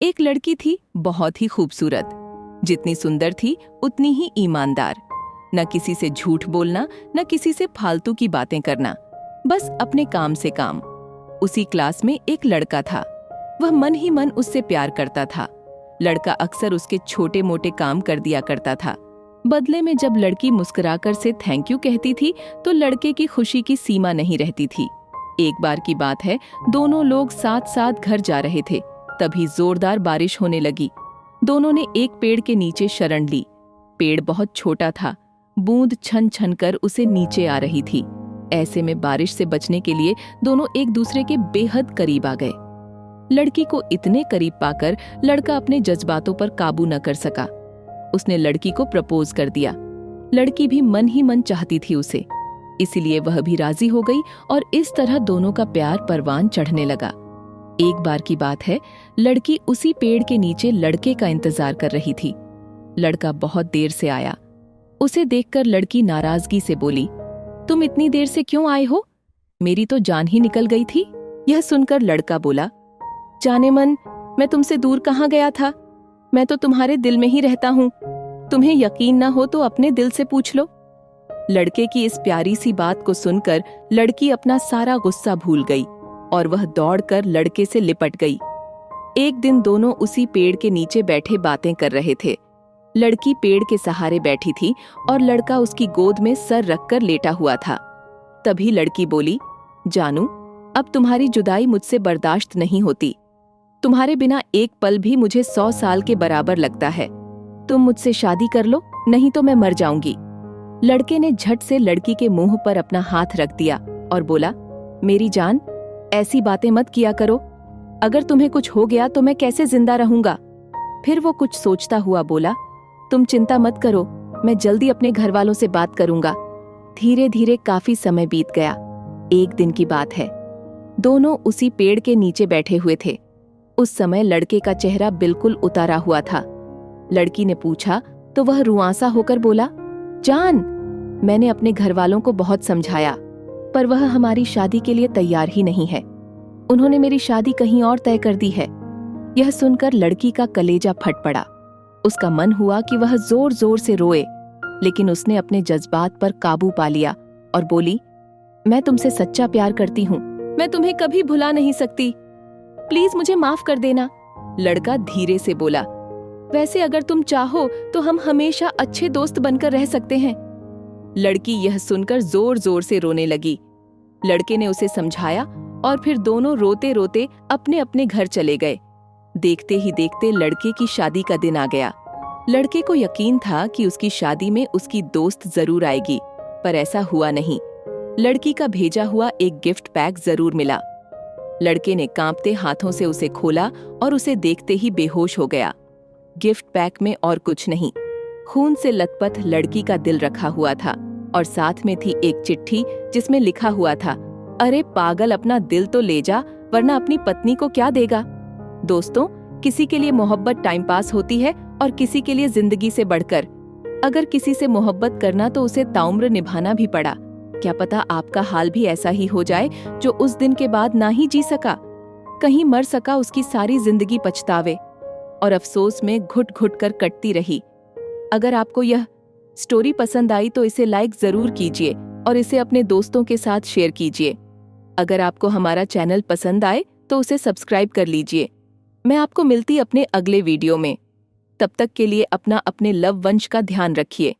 एक लड़की थी, बहुत ही खूबसूरत। जितनी सुंदर थी उतनी ही ईमानदार। न किसी से झूठ बोलना, न किसी से फालतू की बातें करना, बस अपने काम से काम। उसी क्लास में एक लड़का था। वह मन ही मन उससे प्यार करता था। लड़का अक्सर उसके छोटे मोटे काम कर दिया करता था। बदले में जब लड़की मुस्कुराकर से थैंक यू कहती थी तो लड़के की खुशी की सीमा नहीं रहती थी। एक बार की बात है, दोनों लोग साथ साथ घर जा रहे थे, तभी जोरदार बारिश होने लगी। दोनों ने एक पेड़ के नीचे शरण ली। पेड़ बहुत छोटा था, बूंद छन छन कर उसे नीचे आ रही थी। ऐसे में बारिश से बचने के लिए दोनों एक दूसरे के बेहद करीब आ गए। लड़की को इतने करीब पाकर लड़का अपने जज्बातों पर काबू न कर सका। उसने लड़की को प्रपोज कर दिया। लड़की भी मन ही मन चाहती थी उसे, इसलिए वह भी राजी हो गई और इस तरह दोनों का प्यार परवान चढ़ने लगा। एक बार की बात है, लड़की उसी पेड़ के नीचे लड़के का इंतजार कर रही थी। लड़का बहुत देर से आया। उसे देखकर लड़की नाराजगी से बोली, तुम इतनी देर से क्यों आए हो? मेरी तो जान ही निकल गई थी। यह सुनकर लड़का बोला, जाने मन, मैं तुमसे दूर कहाँ गया था? मैं तो तुम्हारे दिल में ही रहता हूँ। तुम्हें यकीन ना हो तो अपने दिल से पूछ लो। लड़के की इस प्यारी सी बात को सुनकर लड़की अपना सारा गुस्सा भूल गई और वह दौड़कर लड़के से लिपट गई। एक दिन दोनों उसी पेड़ के नीचे बैठे बातें कर रहे थे। लड़की पेड़ के सहारे बैठी थी और लड़का उसकी गोद में सर रखकर लेटा हुआ था। तभी लड़की बोली, जानू, अब तुम्हारी जुदाई मुझसे बर्दाश्त नहीं होती। तुम्हारे बिना एक पल भी मुझे 100 साल के बराबर लगता है। तुम मुझसे शादी कर लो, नहीं तो मैं मर जाऊंगी। लड़के ने झट से लड़की के मुंह पर अपना हाथ रख दिया और बोला, मेरी जान, ऐसी बातें मत किया करो। अगर तुम्हें कुछ हो गया तो मैं कैसे जिंदा रहूंगा? फिर वो कुछ सोचता हुआ बोला, तुम चिंता मत करो, मैं जल्दी अपने घर वालों से बात करूंगा। धीरे धीरे काफी समय बीत गया। एक दिन की बात है, दोनों उसी पेड़ के नीचे बैठे हुए थे। उस समय लड़के का चेहरा बिल्कुल उतारा हुआ था। लड़की ने पूछा तो वह रुआंसा होकर बोला, जान, मैंने अपने घर वालों को बहुत समझाया, पर वह हमारी शादी के लिए तैयार ही नहीं है। उन्होंने मेरी शादी कहीं और तय कर दी है। यह सुनकर लड़की का कलेजा फट पड़ा। उसका मन हुआ कि वह जोर जोर से रोए, लेकिन उसने अपने जज्बात पर काबू पा लिया और बोली, मैं तुमसे सच्चा प्यार करती हूँ। मैं तुम्हें कभी भुला नहीं सकती। प्लीज मुझे माफ कर देना। लड़का धीरे से बोला, वैसे अगर तुम चाहो तो हम हमेशा अच्छे दोस्त बनकर रह सकते हैं। लड़की यह सुनकर जोर जोर से रोने लगी। लड़के ने उसे समझाया और फिर दोनों रोते रोते अपने अपने घर चले गए। देखते ही देखते लड़के की शादी का दिन आ गया। लड़के को यकीन था कि उसकी शादी में उसकी दोस्त जरूर आएगी, पर ऐसा हुआ नहीं। लड़की का भेजा हुआ एक गिफ्ट पैक जरूर मिला। लड़के ने कांपते हाथों से उसे खोला और उसे देखते ही बेहोश हो गया। गिफ्ट पैक में और कुछ नहीं, खून से लथपथ लड़की का दिल रखा हुआ था और साथ में थी एक चिट्ठी जिसमें लिखा हुआ था, अरे पागल, अपना दिल तो ले जा, वरना अपनी पत्नी को क्या देगा। दोस्तों, किसी के लिए मोहब्बत टाइम पास होती है और किसी के लिए जिंदगी से बढ़कर। अगर किसी से मोहब्बत करना तो उसे ताउम्र निभाना भी पड़ा। क्या पता आपका हाल भी ऐसा ही हो जाए, जो उस दिन के बाद ना ही जी सका, कहीं मर सका, उसकी सारी जिंदगी पछतावे और अफसोस में घुट घुट कर कटती रही। अगर आपको यह स्टोरी पसंद आई तो इसे लाइक जरूर कीजिए और इसे अपने दोस्तों के साथ शेयर कीजिए। अगर आपको हमारा चैनल पसंद आए तो उसे सब्सक्राइब कर लीजिए। मैं आपको मिलती अपने अगले वीडियो में। तब तक के लिए अपने लव वंश का ध्यान रखिए।